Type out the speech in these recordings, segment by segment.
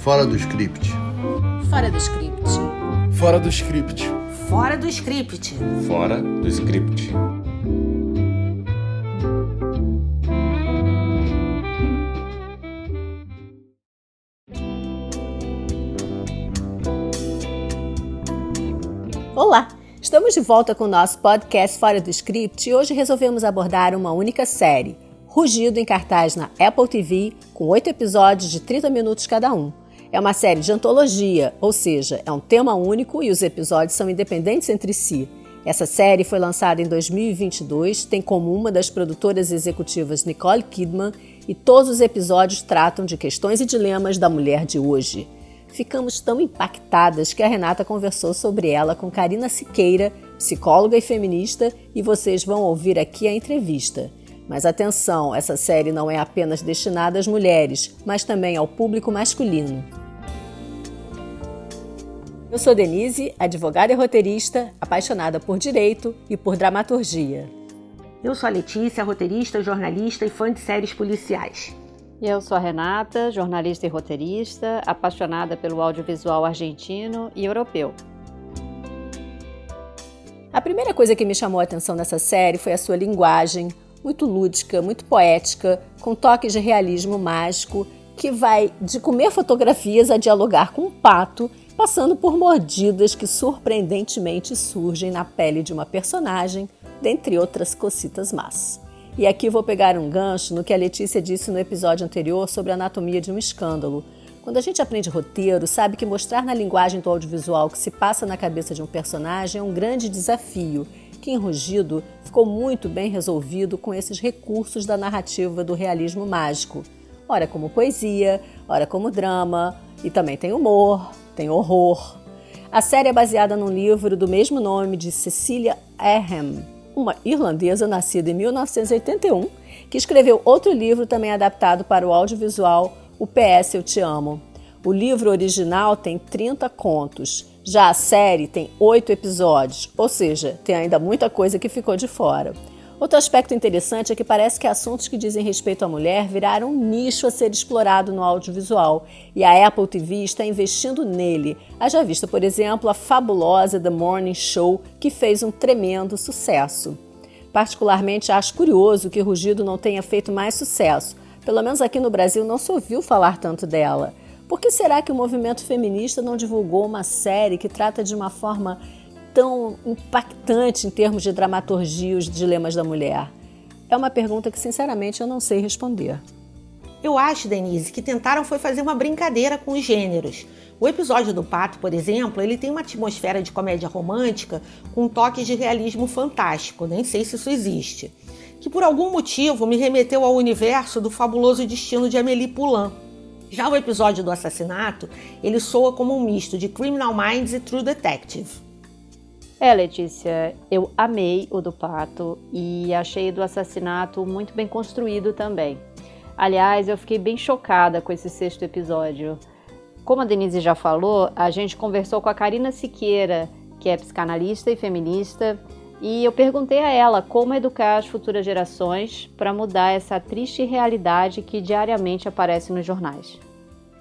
Fora do script. Fora do script. Fora do script. Fora do script. Fora do script. Olá! Estamos de volta com o nosso podcast Fora do Script e hoje resolvemos abordar uma única série, Rugido, em cartaz na Apple TV, com 8 episódios de 30 minutos cada um. É uma série de antologia, ou seja, é um tema único e os episódios são independentes entre si. Essa série foi lançada em 2022, tem como uma das produtoras executivas Nicole Kidman e todos os episódios tratam de questões e dilemas da mulher de hoje. Ficamos tão impactadas que a Renata conversou sobre ela com Carina Siqueira, psicóloga e feminista, e vocês vão ouvir aqui a entrevista. Mas atenção, essa série não é apenas destinada às mulheres, mas também ao público masculino. Eu sou Denise, advogada e roteirista, apaixonada por direito e por dramaturgia. Eu sou a Letícia, roteirista, jornalista e fã de séries policiais. Eu sou a Renata, jornalista e roteirista, apaixonada pelo audiovisual argentino e europeu. A primeira coisa que me chamou a atenção nessa série foi a sua linguagem, muito lúdica, muito poética, com toques de realismo mágico, que vai de comer fotografias a dialogar com um pato, passando por mordidas que surpreendentemente surgem na pele de uma personagem, dentre outras cocitas más. E aqui vou pegar um gancho no que a Letícia disse no episódio anterior sobre a anatomia de um escândalo. Quando a gente aprende roteiro, sabe que mostrar na linguagem do audiovisual o que se passa na cabeça de um personagem é um grande desafio, que em Rugido ficou muito bem resolvido com esses recursos da narrativa do realismo mágico. Ora como poesia, ora como drama, e também tem humor, tem horror. A série é baseada num livro do mesmo nome de Cecilia Ahern, uma irlandesa nascida em 1981, que escreveu outro livro também adaptado para o audiovisual, O PS Eu Te Amo. O livro original tem 30 contos, já a série tem 8 episódios, ou seja, tem ainda muita coisa que ficou de fora. Outro aspecto interessante é que parece que assuntos que dizem respeito à mulher viraram um nicho a ser explorado no audiovisual, e a Apple TV está investindo nele. Haja vista, por exemplo, a fabulosa The Morning Show, que fez um tremendo sucesso. Particularmente acho curioso que Rugido não tenha feito mais sucesso. Pelo menos aqui no Brasil não se ouviu falar tanto dela. Por que será que o movimento feminista não divulgou uma série que trata de uma forma tão impactante em termos de dramaturgia e os dilemas da mulher? É uma pergunta que, sinceramente, eu não sei responder. Eu acho, Denise, que tentaram foi fazer uma brincadeira com os gêneros. O episódio do Pato, por exemplo, ele tem uma atmosfera de comédia romântica com toques de realismo fantástico, nem sei se isso existe, que por algum motivo me remeteu ao universo do Fabuloso Destino de Amélie Poulain. Já o episódio do assassinato, ele soa como um misto de Criminal Minds e True Detective. Letícia, eu amei o do Pato e achei o do assassinato muito bem construído também. Aliás, eu fiquei bem chocada com esse 6º episódio. Como a Denise já falou, a gente conversou com a Carina Siqueira, que é psicanalista e feminista, e eu perguntei a ela como educar as futuras gerações para mudar essa triste realidade que diariamente aparece nos jornais.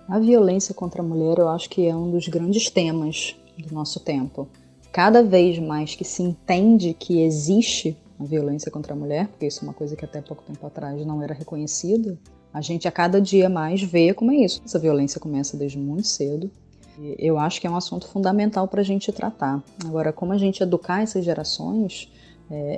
A violência contra a mulher eu acho que é um dos grandes temas do nosso tempo. Cada vez mais que se entende que existe a violência contra a mulher, porque isso é uma coisa que até pouco tempo atrás não era reconhecida, a gente a cada dia mais vê como é isso. Essa violência começa desde muito cedo. Eu acho que é um assunto fundamental para a gente tratar. Agora, como a gente educar essas gerações,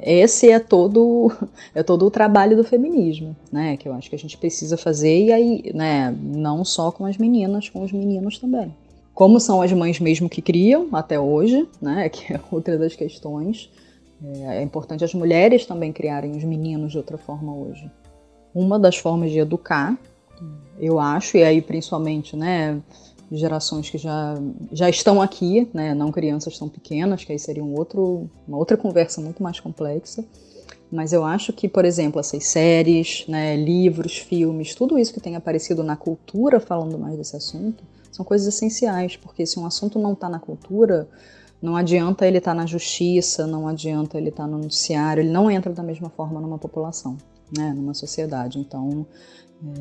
esse é todo o trabalho do feminismo, né? Que eu acho que a gente precisa fazer, e aí, né, não só com as meninas, com os meninos também. Como são as mães mesmo que criam até hoje, né? Que é outra das questões. É importante as mulheres também criarem os meninos de outra forma hoje. Uma das formas de educar, eu acho, e aí principalmente, né, gerações que já estão aqui, né, não crianças tão pequenas, que aí seria uma outra conversa muito mais complexa, mas eu acho que, por exemplo, essas séries, né, livros, filmes, tudo isso que tem aparecido na cultura falando mais desse assunto, são coisas essenciais, porque se um assunto não está na cultura, não adianta ele estar na justiça, não adianta ele estar no noticiário, ele não entra da mesma forma numa população, né, numa sociedade. Então,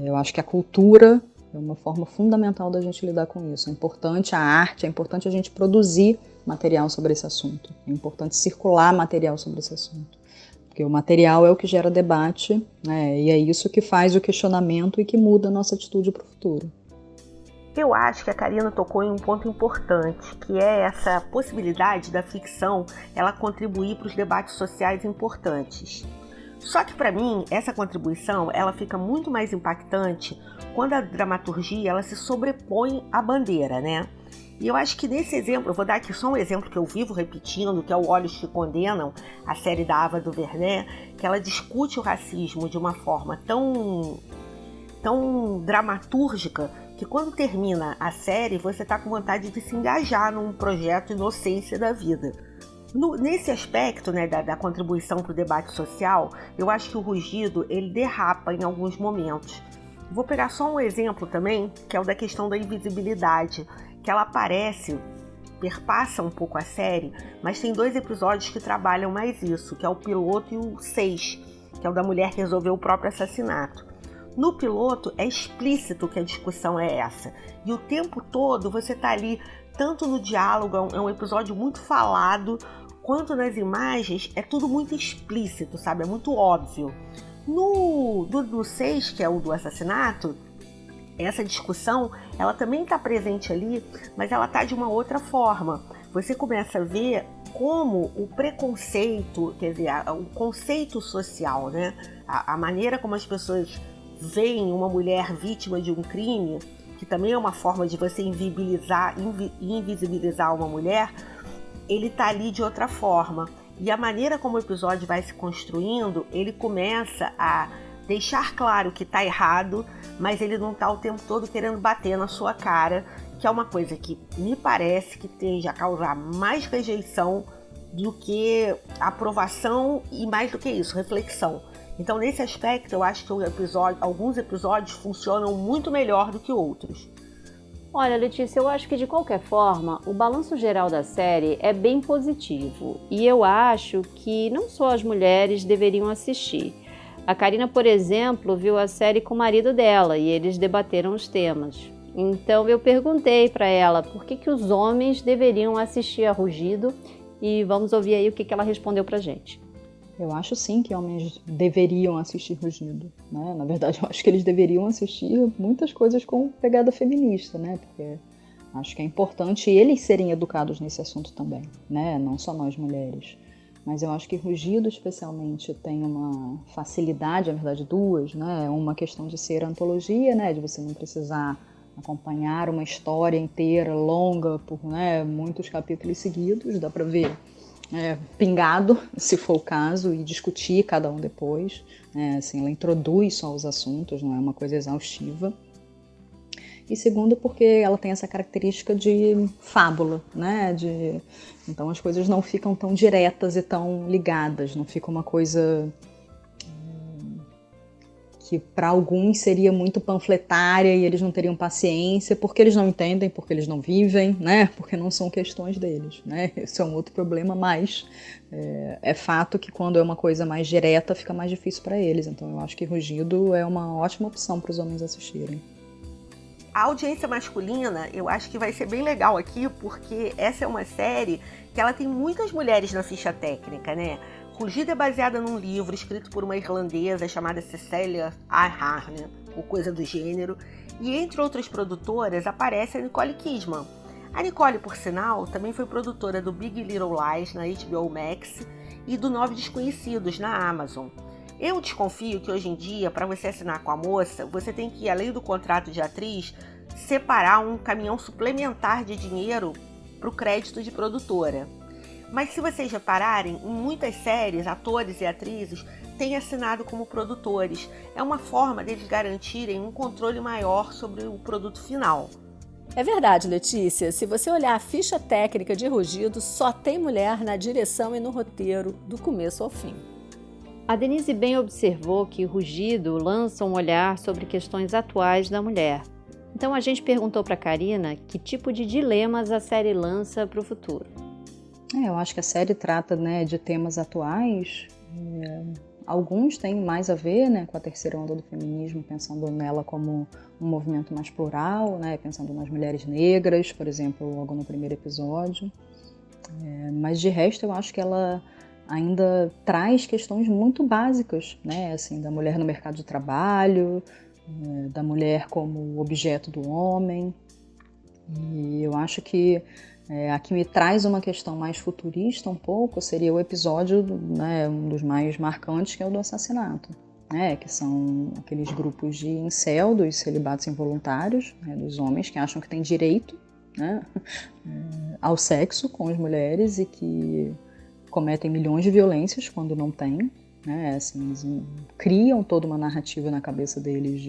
eu acho que a cultura É uma forma fundamental da gente lidar com isso. É importante a arte, é importante a gente produzir material sobre esse assunto. É importante circular material sobre esse assunto. Porque o material é o que gera debate, né? E é isso que faz o questionamento e que muda a nossa atitude para o futuro. Eu acho que a Karina tocou em um ponto importante, que é essa possibilidade da ficção ela contribuir para os debates sociais importantes. Só que para mim, essa contribuição ela fica muito mais impactante quando a dramaturgia ela se sobrepõe à bandeira, né? E eu acho que nesse exemplo, eu vou dar aqui só um exemplo que eu vivo repetindo, que é o Olhos que Condenam, a série da Ava DuVernay, que ela discute o racismo de uma forma tão dramatúrgica, que quando termina a série, você está com vontade de se engajar num projeto Inocência da Vida. Nesse aspecto, né, da contribuição para o debate social, eu acho que o Rugido ele derrapa em alguns momentos. Vou pegar só um exemplo também, que é o da questão da invisibilidade, que ela aparece, perpassa um pouco a série, mas tem 2 episódios que trabalham mais isso, que é o piloto e o 6, que é o da mulher que resolveu o próprio assassinato. No piloto é explícito que a discussão é essa, e o tempo todo você está ali, tanto no diálogo, é um episódio muito falado, quanto nas imagens, é tudo muito explícito, sabe? É muito óbvio. No 6, que é o do assassinato, essa discussão, ela também está presente ali, mas ela está de uma outra forma. Você começa a ver como o preconceito, quer dizer, o conceito social, né? A maneira como as pessoas veem uma mulher vítima de um crime, que também é uma forma de você invisibilizar uma mulher, ele está ali de outra forma. E a maneira como o episódio vai se construindo, ele começa a deixar claro que está errado, mas ele não está o tempo todo querendo bater na sua cara, que é uma coisa que me parece que tende a causar mais rejeição do que aprovação e, mais do que isso, reflexão. Então, nesse aspecto, eu acho que alguns episódios funcionam muito melhor do que outros. Olha, Letícia, eu acho que de qualquer forma, o balanço geral da série é bem positivo. E eu acho que não só as mulheres deveriam assistir. A Karina, por exemplo, viu a série com o marido dela e eles debateram os temas. Então eu perguntei para ela por que os homens deveriam assistir a Rugido e vamos ouvir aí o que ela respondeu pra gente. Eu acho sim que homens deveriam assistir Rugido, né? Na verdade, eu acho que eles deveriam assistir muitas coisas com pegada feminista, né? Porque acho que é importante eles serem educados nesse assunto também, né? Não só nós mulheres. Mas eu acho que Rugido, especialmente, tem uma facilidade, na verdade, 2, né? Uma questão de ser antologia, né? De você não precisar acompanhar uma história inteira, longa, por muitos capítulos seguidos, dá para ver pingado, se for o caso, e discutir cada um depois. Assim, ela introduz só os assuntos, não é uma coisa exaustiva. E segundo, porque ela tem essa característica de fábula, né? Então as coisas não ficam tão diretas e tão ligadas, não fica uma coisa que para alguns seria muito panfletária e eles não teriam paciência, porque eles não entendem, porque eles não vivem, né? Porque não são questões deles, né? Esse é um outro problema, mas é fato que quando é uma coisa mais direta fica mais difícil para eles. Então eu acho que Rugido é uma ótima opção para os homens assistirem. A audiência masculina, eu acho que vai ser bem legal aqui, porque essa é uma série que ela tem muitas mulheres na ficha técnica, né? Rugido é baseada num livro escrito por uma irlandesa chamada Cecilia Ahern, ou coisa do gênero, e entre outras produtoras aparece a Nicole Kidman. A Nicole, por sinal, também foi produtora do Big Little Lies na HBO Max e do Nove Desconhecidos na Amazon. Eu desconfio que hoje em dia, para você assinar com a moça, você tem que, além do contrato de atriz, separar um caminhão suplementar de dinheiro para o crédito de produtora. Mas se vocês repararem, em muitas séries, atores e atrizes têm assinado como produtores. É uma forma deles garantirem um controle maior sobre o produto final. É verdade, Letícia. Se você olhar a ficha técnica de Rugido, só tem mulher na direção e no roteiro, do começo ao fim. A Denise bem observou que Rugido lança um olhar sobre questões atuais da mulher. Então a gente perguntou para a Karina que tipo de dilemas a série lança para o futuro. Eu acho que a série trata, de temas atuais, alguns têm mais a ver, né, com a terceira onda do feminismo, pensando nela como um movimento mais plural, né, pensando nas mulheres negras, por exemplo, logo no primeiro episódio. Mas de resto eu acho que ela ainda traz questões muito básicas, né, assim, da mulher no mercado de trabalho, da mulher como objeto do homem. E eu acho que a que me traz uma questão mais futurista um pouco seria o episódio, né, um dos mais marcantes, que é o do assassinato, né, que são aqueles grupos de incel, dos celibatos involuntários, né, dos homens que acham que têm direito, né, ao sexo com as mulheres e que cometem milhões de violências quando não têm, né, assim, eles criam toda uma narrativa na cabeça deles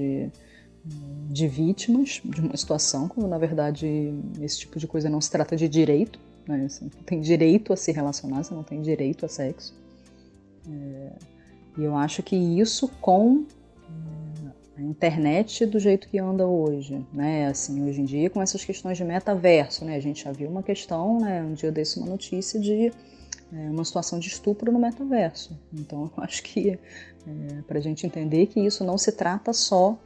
de vítimas de uma situação, quando na verdade esse tipo de coisa não se trata de direito, né? Você não tem direito a se relacionar, você não tem direito a sexo. E eu acho que isso com a internet do jeito que anda hoje, né? Assim, hoje em dia com essas questões de metaverso, né? A gente já viu uma questão, né? Um dia desse uma notícia de uma situação de estupro no metaverso. Então eu acho que para a gente entender que isso não se trata só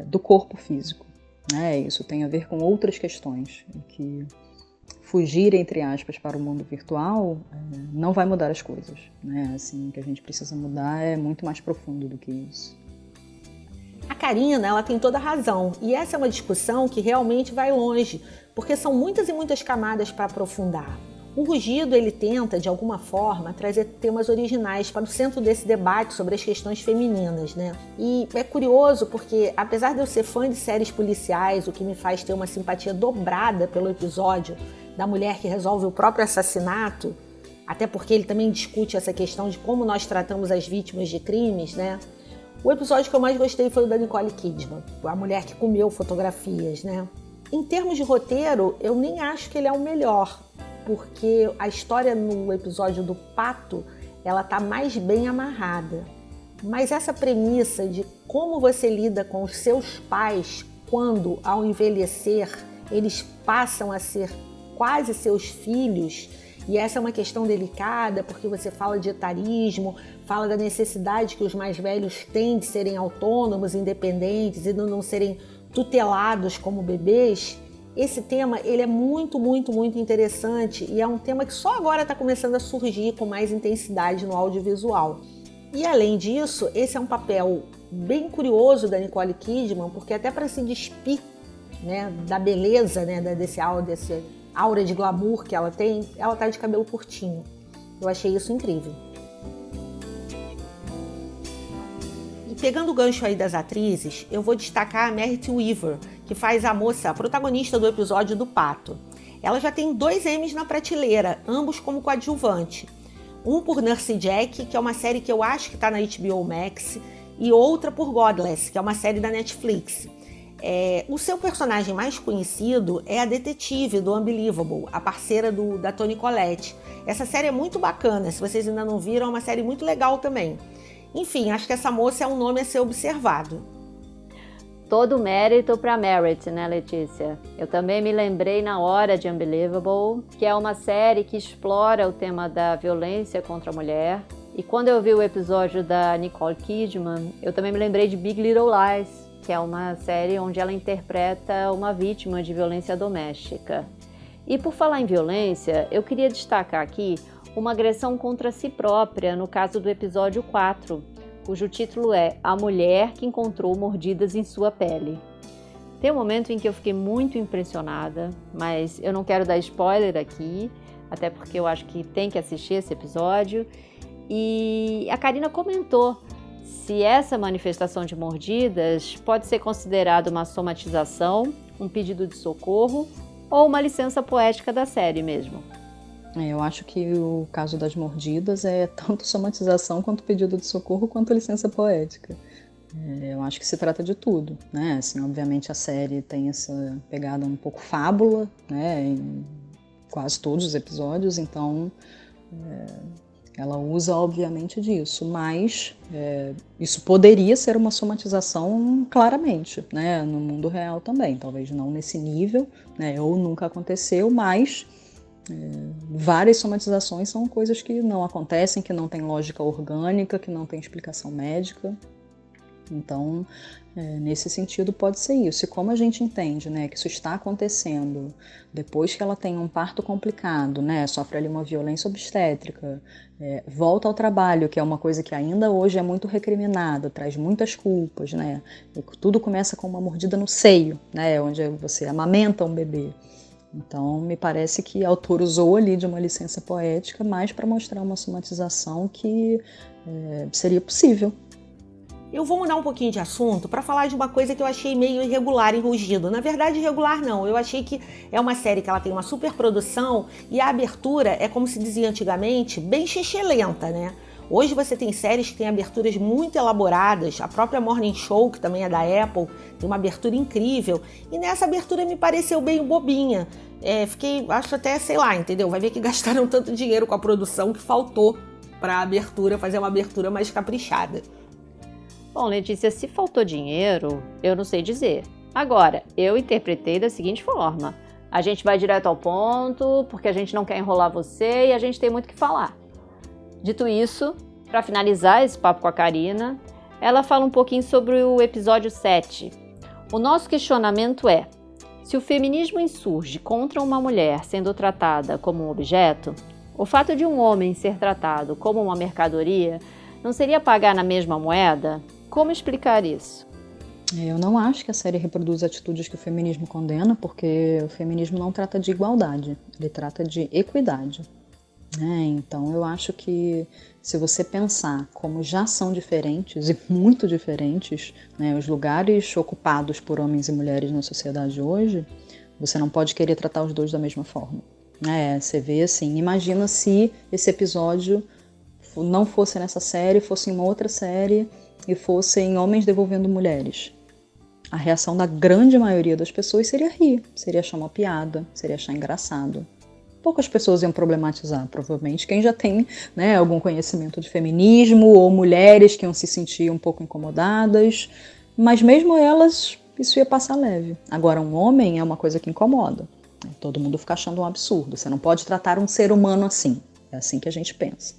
do corpo físico, né? Isso tem a ver com outras questões, e que fugir, entre aspas, para o mundo virtual não vai mudar as coisas, né? Assim, o que a gente precisa mudar é muito mais profundo do que isso. A Karina, ela tem toda a razão, e essa é uma discussão que realmente vai longe, porque são muitas e muitas camadas para aprofundar. O Rugido, ele tenta, de alguma forma, trazer temas originais para o centro desse debate sobre as questões femininas, né? E é curioso porque, apesar de eu ser fã de séries policiais, o que me faz ter uma simpatia dobrada pelo episódio da mulher que resolve o próprio assassinato, até porque ele também discute essa questão de como nós tratamos as vítimas de crimes, né? O episódio que eu mais gostei foi o da Nicole Kidman, a mulher que comeu fotografias, né? Em termos de roteiro, eu nem acho que ele é o melhor, porque a história no episódio do Pato, ela tá mais bem amarrada. Mas essa premissa de como você lida com os seus pais quando, ao envelhecer, eles passam a ser quase seus filhos, e essa é uma questão delicada, porque você fala de etarismo, fala da necessidade que os mais velhos têm de serem autônomos, independentes e de não serem tutelados como bebês. Esse tema, ele é muito, muito, muito interessante e é um tema que só agora está começando a surgir com mais intensidade no audiovisual. E além disso, esse é um papel bem curioso da Nicole Kidman, porque até para se despir, né, da beleza, né, desse aura de glamour que ela tem, ela tá de cabelo curtinho. Eu achei isso incrível. Pegando o gancho aí das atrizes, eu vou destacar a Merit Weaver, que faz a moça, a protagonista do episódio do Pato. Ela já tem 2 Emmys na prateleira, ambos como coadjuvante. Um por Nurse Jack, que é uma série que eu acho que está na HBO Max, e outra por Godless, que é uma série da Netflix. O seu personagem mais conhecido é a detetive do Unbelievable, a parceira da Toni Collette. Essa série é muito bacana, se vocês ainda não viram, é uma série muito legal também. Enfim, acho que essa moça é um nome a ser observado. Todo mérito para Merit, né, Letícia? Eu também me lembrei na hora de Unbelievable, que é uma série que explora o tema da violência contra a mulher. E quando eu vi o episódio da Nicole Kidman, eu também me lembrei de Big Little Lies, que é uma série onde ela interpreta uma vítima de violência doméstica. E por falar em violência, eu queria destacar aqui uma agressão contra si própria, no caso do episódio 4, cujo título é A Mulher que Encontrou Mordidas em Sua Pele. Tem um momento em que eu fiquei muito impressionada, mas eu não quero dar spoiler aqui, até porque eu acho que tem que assistir esse episódio. E a Karina comentou se essa manifestação de mordidas pode ser considerada uma somatização, um pedido de socorro ou uma licença poética da série mesmo. Eu acho que o caso das mordidas é tanto somatização quanto pedido de socorro quanto licença poética. Eu acho que se trata de tudo, né? Assim, obviamente a série tem essa pegada um pouco fábula, né? Em quase todos os episódios, então ela usa obviamente disso, mas isso poderia ser uma somatização claramente, né? No mundo real também, talvez não nesse nível, né? Ou nunca aconteceu, mas Várias somatizações são coisas que não acontecem, que não têm lógica orgânica, que não têm explicação médica. Então, nesse sentido, pode ser isso. E como a gente entende, né, que isso está acontecendo depois que ela tem um parto complicado, né, sofre ali uma violência obstétrica, volta ao trabalho, que é uma coisa que ainda hoje é muito recriminada, traz muitas culpas, né, e tudo começa com uma mordida no seio, né, onde você amamenta um bebê. Então, me parece que o autor usou ali de uma licença poética mais para mostrar uma somatização que seria possível. Eu vou mudar um pouquinho de assunto para falar de uma coisa que eu achei meio irregular em Rugido. Na verdade, irregular não. Eu achei que é uma série que ela tem uma super produção e a abertura é, como se dizia antigamente, bem xixelenta, né? Hoje você tem séries que têm aberturas muito elaboradas. A própria Morning Show, que também é da Apple, tem uma abertura incrível. E nessa abertura me pareceu bem bobinha. Acho até, sei lá, entendeu? Vai ver que gastaram tanto dinheiro com a produção que faltou para a abertura, fazer uma abertura mais caprichada. Bom, Letícia, se faltou dinheiro, eu não sei dizer. Agora, eu interpretei da seguinte forma. A gente vai direto ao ponto, porque a gente não quer enrolar você e a gente tem muito o que falar. Dito isso, para finalizar esse papo com a Karina, ela fala um pouquinho sobre o episódio 7. O nosso questionamento é: se o feminismo insurge contra uma mulher sendo tratada como um objeto, o fato de um homem ser tratado como uma mercadoria não seria pagar na mesma moeda? Como explicar isso? Eu não acho que a série reproduz atitudes que o feminismo condena, porque o feminismo não trata de igualdade, ele trata de equidade. Então eu acho que se você pensar como já são diferentes e muito diferentes, os lugares ocupados por homens e mulheres na sociedade hoje, você não pode querer tratar os dois da mesma forma. Você vê assim, imagina se esse episódio não fosse nessa série, fosse em uma outra série e fossem homens devolvendo mulheres. A reação da grande maioria das pessoas seria rir, seria achar uma piada, seria achar engraçado. Poucas pessoas iam problematizar, provavelmente quem já tem algum conhecimento de feminismo ou mulheres que iam se sentir um pouco incomodadas, mas mesmo elas, isso ia passar leve. Agora, um homem é uma coisa que incomoda. Todo mundo fica achando um absurdo. Você não pode tratar um ser humano assim. É assim que a gente pensa.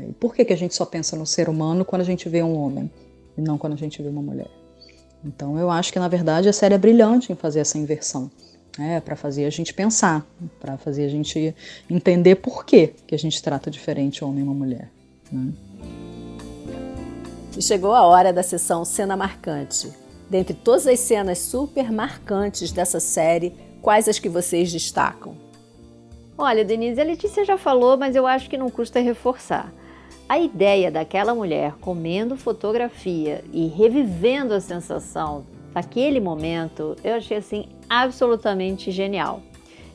E por que a gente só pensa no ser humano quando a gente vê um homem e não quando a gente vê uma mulher? Então eu acho que na verdade a série é brilhante em fazer essa inversão, para fazer a gente pensar, para fazer a gente entender por que a gente trata diferente o homem e uma mulher. E chegou a hora da sessão Cena Marcante. Dentre todas as cenas super marcantes dessa série, quais as que vocês destacam? Olha, Denise, a Letícia já falou, mas eu acho que não custa reforçar. A ideia daquela mulher comendo fotografia e revivendo a sensação daquele momento, eu achei assim absolutamente genial.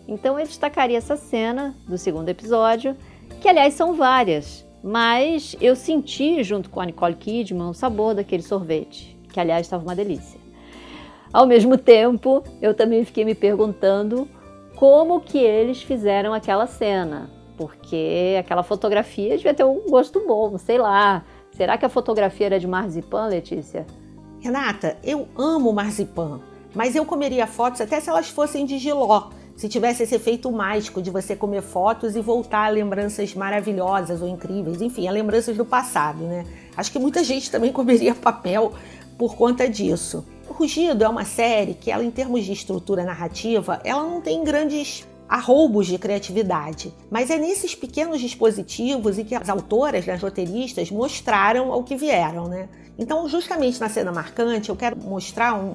Então eu destacaria essa cena do segundo episódio, que aliás são várias, mas eu senti junto com a Nicole Kidman o sabor daquele sorvete, que aliás estava uma delícia. Ao mesmo tempo, eu também fiquei me perguntando como que eles fizeram aquela cena, porque aquela fotografia devia ter um gosto bom, sei lá. Será que a fotografia era de marzipan, Letícia? Renata, eu amo marzipan, mas eu comeria fotos até se elas fossem de jiló, se tivesse esse efeito mágico de você comer fotos e voltar a lembranças maravilhosas ou incríveis, enfim, a lembranças do passado, né? Acho que muita gente também comeria papel por conta disso. Rugido é uma série que, ela, em termos de estrutura narrativa, ela não tem grandes arroubos de criatividade, mas é nesses pequenos dispositivos em que as autoras, as roteiristas, mostraram ao que vieram, né? Então, justamente na cena marcante, eu quero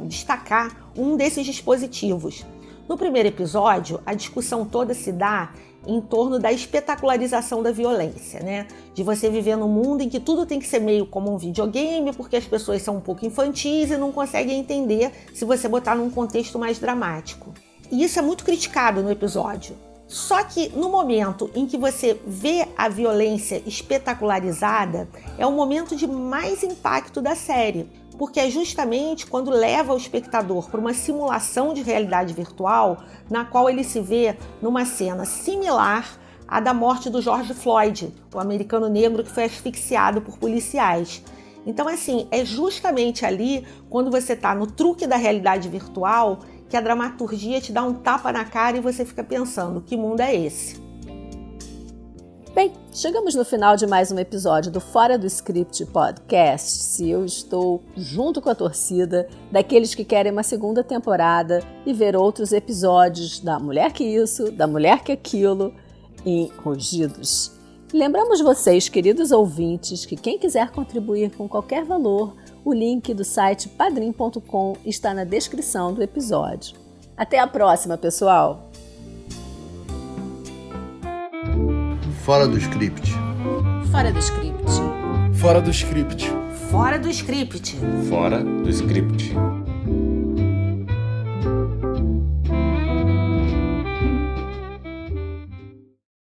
destacar um desses dispositivos. No primeiro episódio, a discussão toda se dá em torno da espetacularização da violência, né? De você viver num mundo em que tudo tem que ser meio como um videogame, porque as pessoas são um pouco infantis e não conseguem entender se você botar num contexto mais dramático. E isso é muito criticado no episódio. Só que no momento em que você vê a violência espetacularizada, é o momento de mais impacto da série, porque é justamente quando leva o espectador para uma simulação de realidade virtual, na qual ele se vê numa cena similar à da morte do George Floyd, o americano negro que foi asfixiado por policiais. Então, assim, é justamente ali, quando você está no truque da realidade virtual, que a dramaturgia te dá um tapa na cara e você fica pensando, que mundo é esse? Bem, chegamos no final de mais um episódio do Fora do Script Podcast. Eu estou junto com a torcida daqueles que querem uma segunda temporada e ver outros episódios da Mulher que Isso, da Mulher que Aquilo em Rugidos. Lembramos vocês, queridos ouvintes, que quem quiser contribuir com qualquer valor, o link do site padrim.com está na descrição do episódio. Até a próxima, pessoal! Fora do script. Fora do Script. Fora do script. Fora do script. Fora do script.